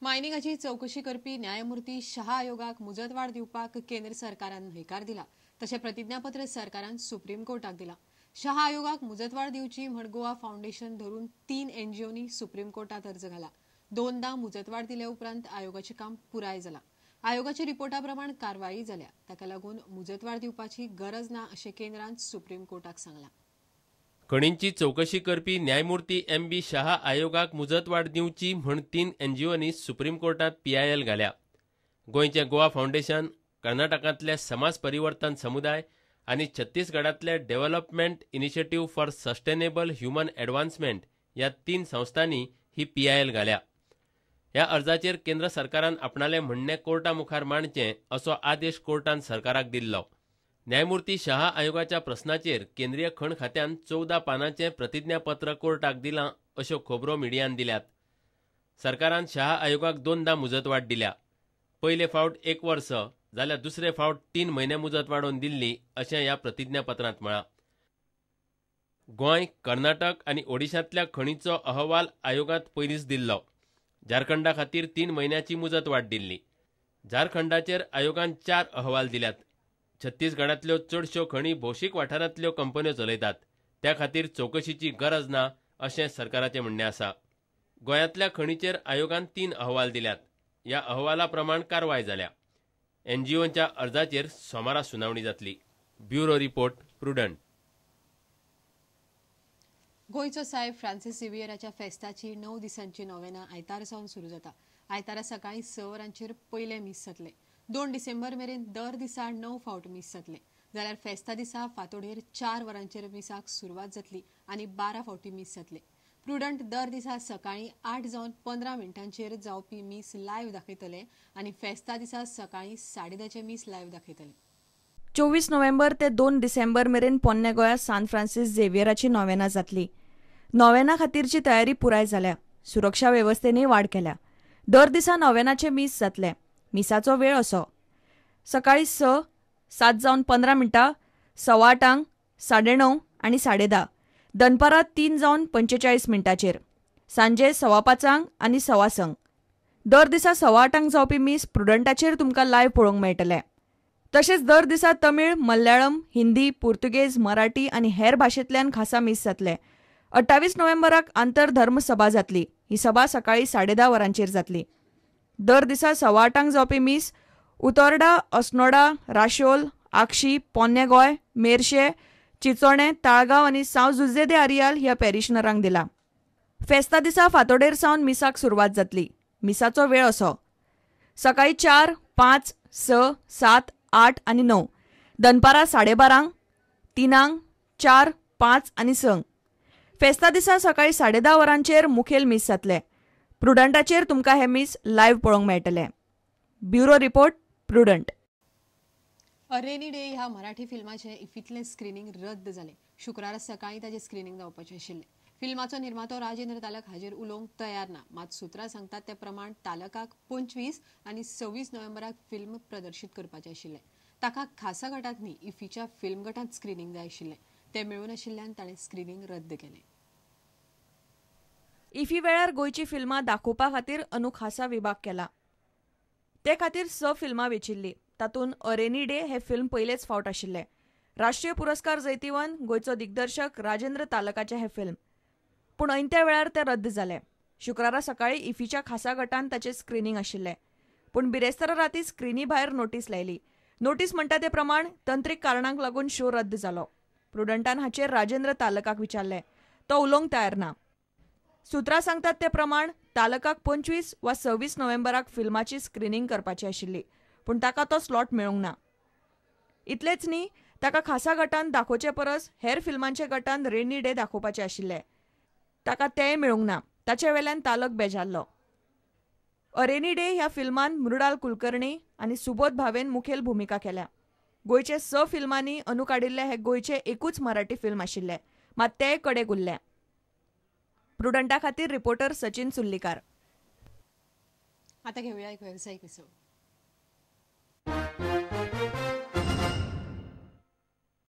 मायनिंगाची चौकशी करपी न्यायमूर्ती शाह आयोगाक मुजतवाड दिवपाक केंद्र सरकारान न्हयकार दिला तशें प्रतिज्ञापत्र सरकारान सुप्रीम कोर्टाक दिला। शाह आयोगाक मुजतवाड दिवची म्हण गोवा फाउंडेशन धरून 3 एनजीओनी सुप्रीम कोर्टात अर्ज घाला। दोनदा मुजतवाड दिल्या उपरांत आयोगाचें काम पुराय जाला। आयोगाच्या रिपोर्टा प्रमाण कारवाई जाल्या, ताका लागून मुजतवाड दिवपाची गरज ना अशें केंद्रान सुप्रीम कोर्टाक सांगलां। खणींची चौकशी करपी न्यायमूर्ती एम.बी. शाह आयोगाक मुजतवाड दिवची म्हण 3 एनजीओनी सुप्रीम कोर्टात PIL घाल्या। गोंयचे गोवा फाउंडेशन, कर्नाटकांतले समाज परिवर्तन समुदाय आनी छत्तीसगडांतले development initiative for sustainable human advancement ह्या 3 संस्थांनी ही PIL घाल्या। ह्या अर्जाचेर केंद्र सरकारान आपणालें म्हणणें कोर्टा मुखार मांडचें असो आदेश कोर्टान सरकाराक दिल्लो। न्यायमूर्ती शाह आयोगाच्या प्रस्नाचेर केंद्रीय खण खात्यान 14 पानांचें प्रतिज्ञापत्र कोर्टाक दिलां अश्यो खबरो मिडियान दिल्यात। सरकारान शाह आयोगाक दोनदा मुजतवाड दिल्या। पयले फावट 1 वर्स जाल्यार दुसरे फावट 3 म्हयने मुजत वाडोवन दिल्ली अशें ह्या प्रतिज्ञापत्रांत म्हळां। गोंय, कर्नाटक आनी ओडिशांतल्या खणींचो अहवाल आयोगांत पयलींच दिल्लो। झारखंडा खातीर 3 म्हयन्याची मुजतवाड दिल्ली। झारखंडाचेर आयोगान 4 अहवाल दिल्यात। छत्तीसगडांतल्यो चडश्यो खणी भौशीक वाठारांतल्यो कंपन्यो चलयतात, त्या खातीर चौकशीची गरज ना अशें सरकाराचें म्हणणें आसा। गोंयांतल्या खणींचेर आयोगान 3 अहवाल दिल्यात। ह्या अहवाला प्रमाण कारवाय जाल्या। एनजीओच्या अर्जाचेर सोमारा सुनावणी जातली। Bureau report, prudent. गोंयचो साहेब फ्रांसीस झेवियराच्या फेस्ताची 9 दिसांची नोवेना आयतार सावन सुरू जाता। आयतारा सकाळी 6 वरांचेर पयले मीस जातले। 2 डिसेंबर मेरेन दर दिसा 9 फावट मीस जातले, जाल्यार फेस्ता दिसा फांतोडेर 4 वरांचेर मिसाक सुरवात जातली आनी 12 फावटी मीस जातले। प्रुडंट दर दिसा सकाळी 8:15 जावपी मीस लायव्ह दाखयतले आनी फेस्ता दिसा सकाळी 10:30 मीस लायव्ह दाखयतले। 24 नोव्हेंबर ते 2 डिसेंबर मेरेन पोन्ने गोंयांत सान फ्रांसीस झेवियराची नोवेना जातली। नोवेना खातीरची तयारी पुराय जाल्या। सुरक्षा वेवस्थेनय वाड केल्या। दर दिसा नोवेनाचे मीस जातले। मिसाचो वेळ असो: सकाळी 6, 7:15, 8:15, 9:30 आनी 10:30, दनपारां 3:45 सांजे 5:15 आनी 6:15। दर दिसा 8:15 जावपी मीस प्रुडंटाचेर तुमकां लायव्ह पळोवंक मेळटले। तशेंच दर दिसा तमीळ, मल्याळम, हिंदी, पुर्तुगेज, मराठी आनी हेर भाशेंतल्यान खासा मीस जातले। 28 नोव्हेंबराक आंतर धर्म सभा जातली। ही सभा सकाळी 10:30 वरांचेर जातली। दर दिसा 8:15 जावपी मीस उतोर्डा, अस्नोडा, राशोल, आक्षी, पोन्ने गोंय, मेर्शे, चिचोणे, ताळगांव आनी सांव जुझे दे आरियाल ह्या पॅरिशनरांक दिला। फेस्ता दिसा फांतोडेर सावन मिसाक सुरवात जातली। मिसाचो वेळ असो: सकाळी 4, 5, 6, 7, 8 आनी 9, दनपारां 12:30, 3, 4, 5 आनी 6। फेस्ता दिसा सकाळी 10:30 वरांचेर मुखेल मीस जातले। प्रुडंटाचेर तुमकां हे मीस लायव्ह पळोवंक मेळटले। Bureau report, Prudent. A rainy day ह्या मराठी फिल्माचे इफ्फीतलें स्क्रीनिंग रद्द जालें। शुक्रारा सकाळी ताचें स्क्रीनिंग जावपाचें आशिल्लें। फिल्माचो निर्मातो राजेंद्र तालक हाजेर उलोवंक तयार ना, मात सुत्रां सांगतात ते प्रमाण तालकाक 25 आनी 26 नोव्हेंबराक फिल्म प्रदर्शीत करपाचें आशिल्लें। ताका खासा गटांत न्ही, इफ्फीच्या फिल्म गटांत स्क्रीनिंग जाय आशिल्लें। तें मेळूं नाशिल्ल्यान ताणें स्क्रीनिंग रद्द केलें। इफ्फी वेळार गोंयची फिल्मां दाखोवपा खातीर अंदू खासा विभाग केला। ते खातीर 6 फिल्मां वेचिल्लीं। तातूंत अ रेनी डे हें फिल्म पयलेच फावट आशिल्लें। राष्ट्रीय पुरस्कार जैतिवंत गोंयचो दिग्दर्शक राजेंद्र तालकाचें हें फिल्म, पूण अयत्या वेळार तें रद्द जालें। शुक्रारा सकाळी इफ्फीच्या खासा गटांत ताचें स्क्रीनिंग आशिल्लें, पूण बिरेस्तारा रातीं स्क्रीनी भायर नोटीस लायली। नोटीस म्हणटा ते प्रमाण तंत्रीक कारणांक लागून शो रद्द जालो। प्रुडंटान हाचेर राजेंद्र तालकाक विचारलें, तो उलोवंक तयार ना। सुत्रां सांगतात ते प्रमाण तालकाक 25 वा 26 नोव्हेंबराक फिल्माची स्क्रीनिंग करपाची आशिल्ली, पूण ताका तो स्लॉट मेळूंक ना। इतलेंच न्ही, ताका खासा गटांत दाखोवचे परस हेर फिल्मांच्या गटांत रेनी डे दाखोवपाचें आशिल्लें, ताका तेंय मेळूंक ना। ताचे वेल्यान तालक बेजारलो। अ रेनी डे ह्या फिल्मान मृणाल कुलकर्णी आनी सुबोध भावेन मुखेल भुमिका केल्या। गोंयचे 6 फिल्मांनी अंदू काडिल्लें हें गोंयचें एकूच मराठी फिल्म आशिल्लें, मात तेंय कडेक उरलें। प्रुडंटा खातीर रिपोर्टर सचिन सुल्लीकार। आता घेऊया एक व्यावसायिक विसव।